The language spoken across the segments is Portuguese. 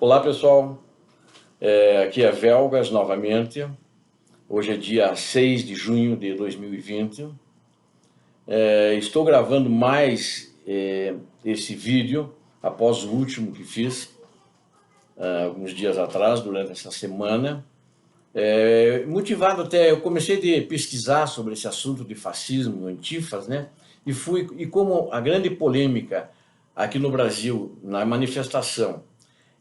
Olá pessoal, aqui é Velgas novamente. Hoje é dia 6 de junho de 2020. Estou gravando mais esse vídeo após o último que fiz alguns dias atrás, durante essa semana. Motivado até, eu comecei a pesquisar sobre esse assunto de fascismo, antifas, né? E como a grande polêmica aqui no Brasil, na manifestação,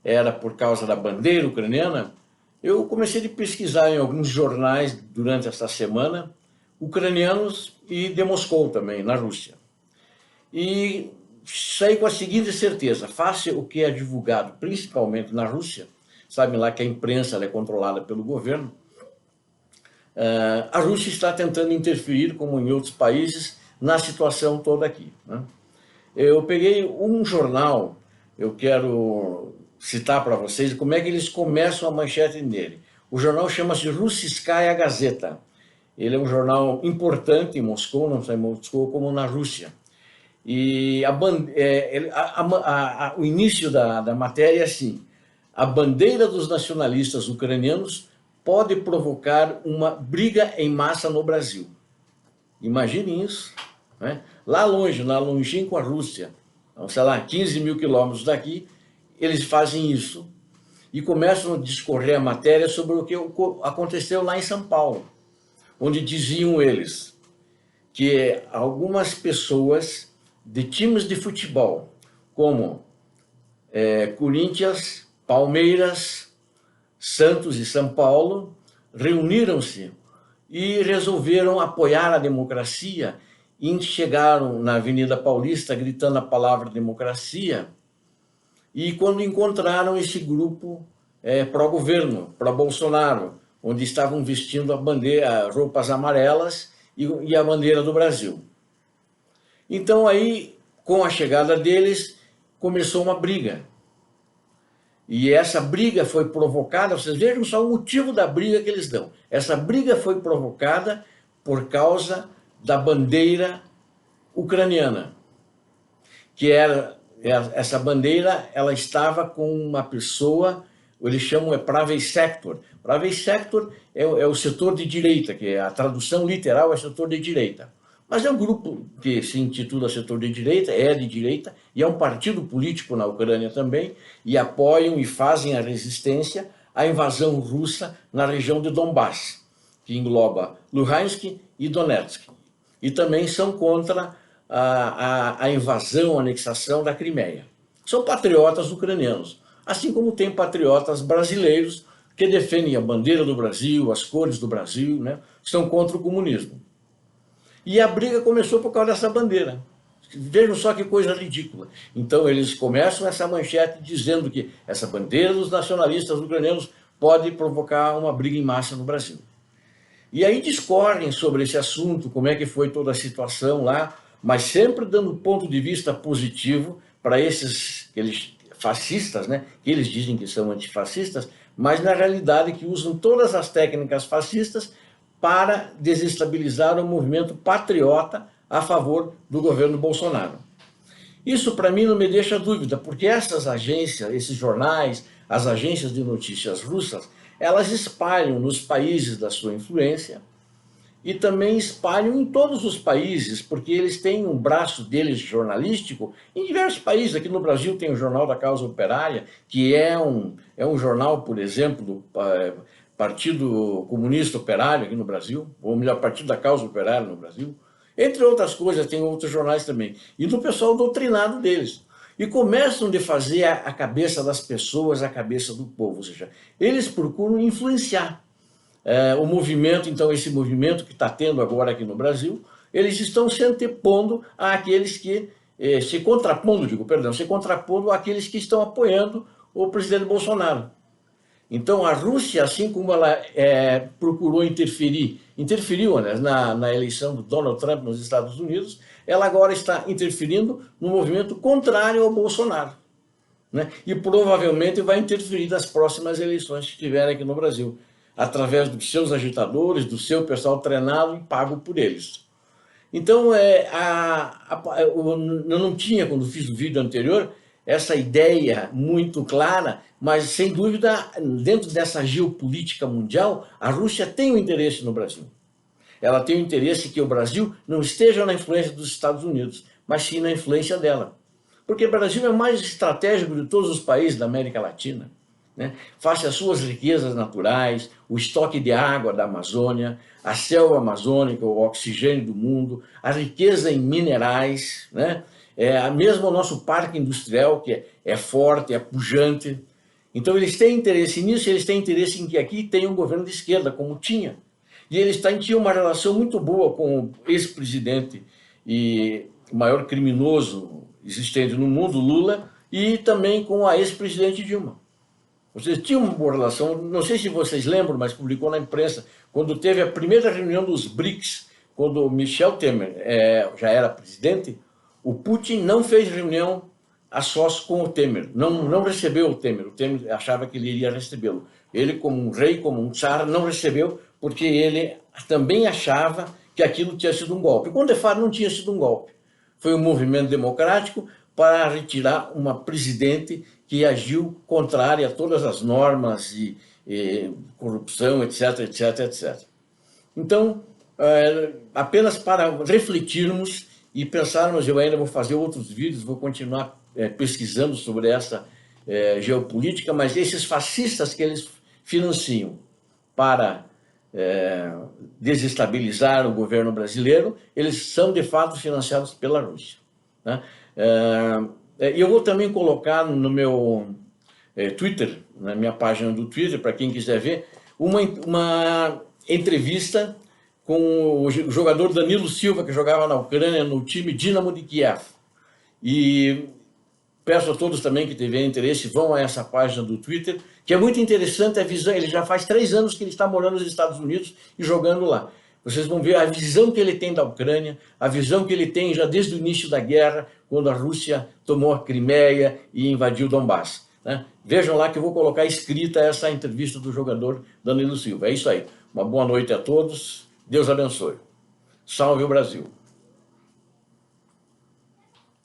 era por causa da bandeira ucraniana, eu comecei a pesquisar em alguns jornais durante esta semana, ucranianos e de Moscou também, na Rússia. E saí com a seguinte certeza: face o que é divulgado, principalmente na Rússia, sabe lá que a imprensa é controlada pelo governo, a Rússia está tentando interferir, como em outros países, na situação toda aqui, né? Eu peguei um jornal, eu quero citar para vocês como é que eles começam a manchete nele. O jornal chama-se Russiskaya Gazeta. Ele é um jornal importante em Moscou, não só em Moscou, como na Rússia. E o início da matéria é assim: a bandeira dos nacionalistas ucranianos pode provocar uma briga em massa no Brasil. Imaginem isso, né? Lá longe, na longínqua Rússia, sei lá, 15 mil quilômetros daqui, eles fazem isso e começam a discorrer a matéria sobre o que aconteceu lá em São Paulo, onde diziam eles que algumas pessoas de times de futebol, como Corinthians, Palmeiras, Santos e São Paulo, reuniram-se e resolveram apoiar a democracia e chegaram na Avenida Paulista gritando a palavra democracia. E quando encontraram esse grupo pró-governo, pró-Bolsonaro, onde estavam vestindo a bandeira, roupas amarelas e a bandeira do Brasil. Então aí, com a chegada deles, começou uma briga. E essa briga foi provocada, vocês vejam só o motivo da briga que eles dão. Essa briga foi provocada por causa da bandeira ucraniana, que era essa bandeira, ela estava com uma pessoa, eles chamam Pravый Sector. Pravый Sector é o setor de direita, que a tradução literal é setor de direita. Mas é um grupo que se intitula setor de direita, é de direita, e é um partido político na Ucrânia também, e apoiam e fazem a resistência à invasão russa na região de Donbass, que engloba Luhansk e Donetsk. E também são contra a invasão, a anexação da Crimeia. São patriotas ucranianos, assim como tem patriotas brasileiros que defendem a bandeira do Brasil, as cores do Brasil, né? Estão contra o comunismo. E a briga começou por causa dessa bandeira. Vejam só que coisa ridícula. Então eles começam essa manchete dizendo que essa bandeira dos nacionalistas ucranianos pode provocar uma briga em massa no Brasil. E aí discorrem sobre esse assunto, como é que foi toda a situação lá, mas sempre dando ponto de vista positivo para esses fascistas, né? Que eles dizem que são antifascistas, mas na realidade que usam todas as técnicas fascistas para desestabilizar o movimento patriota a favor do governo Bolsonaro. Isso para mim não me deixa dúvida, porque essas agências, esses jornais, as agências de notícias russas, elas espalham nos países da sua influência e também espalham em todos os países, porque eles têm um braço deles jornalístico em diversos países. Aqui no Brasil tem o Jornal da Causa Operária, que é um jornal, por exemplo, do Partido Comunista Operário aqui no Brasil, ou melhor, Partido da Causa Operária no Brasil. Entre outras coisas, tem outros jornais também. E do pessoal doutrinado deles. E começam de fazer a cabeça das pessoas, a cabeça do povo. Ou seja, eles procuram influenciar o movimento. Então, esse movimento que está tendo agora aqui no Brasil, eles estão se antepondo àqueles que, se contrapondo àqueles que estão apoiando o presidente Bolsonaro. Então, a Rússia, assim como ela procurou interferiu, né, na eleição do Donald Trump nos Estados Unidos, ela agora está interferindo no movimento contrário ao Bolsonaro, né? E provavelmente vai interferir nas próximas eleições que tiverem aqui no Brasil, através dos seus agitadores, do seu pessoal treinado e pago por eles. Então, eu não tinha, quando fiz o vídeo anterior, essa ideia muito clara, mas sem dúvida, dentro dessa geopolítica mundial, a Rússia tem um interesse no Brasil. Ela tem o interesse que o Brasil não esteja na influência dos Estados Unidos, mas sim na influência dela. Porque o Brasil é o mais estratégico de todos os países da América Latina, né? Face às suas riquezas naturais, o estoque de água da Amazônia, a selva amazônica, o oxigênio do mundo, a riqueza em minerais, né? Mesmo o nosso parque industrial, que é forte, é pujante. Então eles têm interesse nisso, eles têm interesse em que aqui tenha um governo de esquerda, como tinha. E eles tinham uma relação muito boa com o ex-presidente e o maior criminoso existente no mundo, Lula, e também com a ex-presidente Dilma. Vocês tinham uma boa relação, não sei se vocês lembram, mas publicou na imprensa, quando teve a primeira reunião dos BRICS, quando Michel Temer já era presidente, o Putin não fez reunião a sós com o Temer, não recebeu o Temer achava que ele iria recebê-lo. Ele, como um rei, como um tsar, não recebeu, porque ele também achava que aquilo tinha sido um golpe. Quando de fato não tinha sido um golpe. Foi um movimento democrático para retirar uma presidente que agiu contrária a todas as normas e corrupção, etc, etc, etc. Então, apenas para refletirmos e pensarmos, eu ainda vou fazer outros vídeos, vou continuar pesquisando sobre essa geopolítica, mas esses fascistas que eles financiam para desestabilizar o governo brasileiro, eles são de fato financiados pela Rússia, né? Eu vou também colocar no meu Twitter, na minha página do Twitter, para quem quiser ver, uma entrevista com o jogador Danilo Silva, que jogava na Ucrânia no time Dinamo de Kiev. E peço a todos também que tiverem interesse, vão a essa página do Twitter, que é muito interessante a visão. Ele já faz 3 anos que ele está morando nos Estados Unidos e jogando lá. Vocês vão ver a visão que ele tem da Ucrânia, a visão que ele tem já desde o início da guerra, quando a Rússia tomou a Crimeia e invadiu Donbass, né? Vejam lá que eu vou colocar escrita essa entrevista do jogador Danilo Silva. É isso aí. Uma boa noite a todos. Deus abençoe. Salve o Brasil.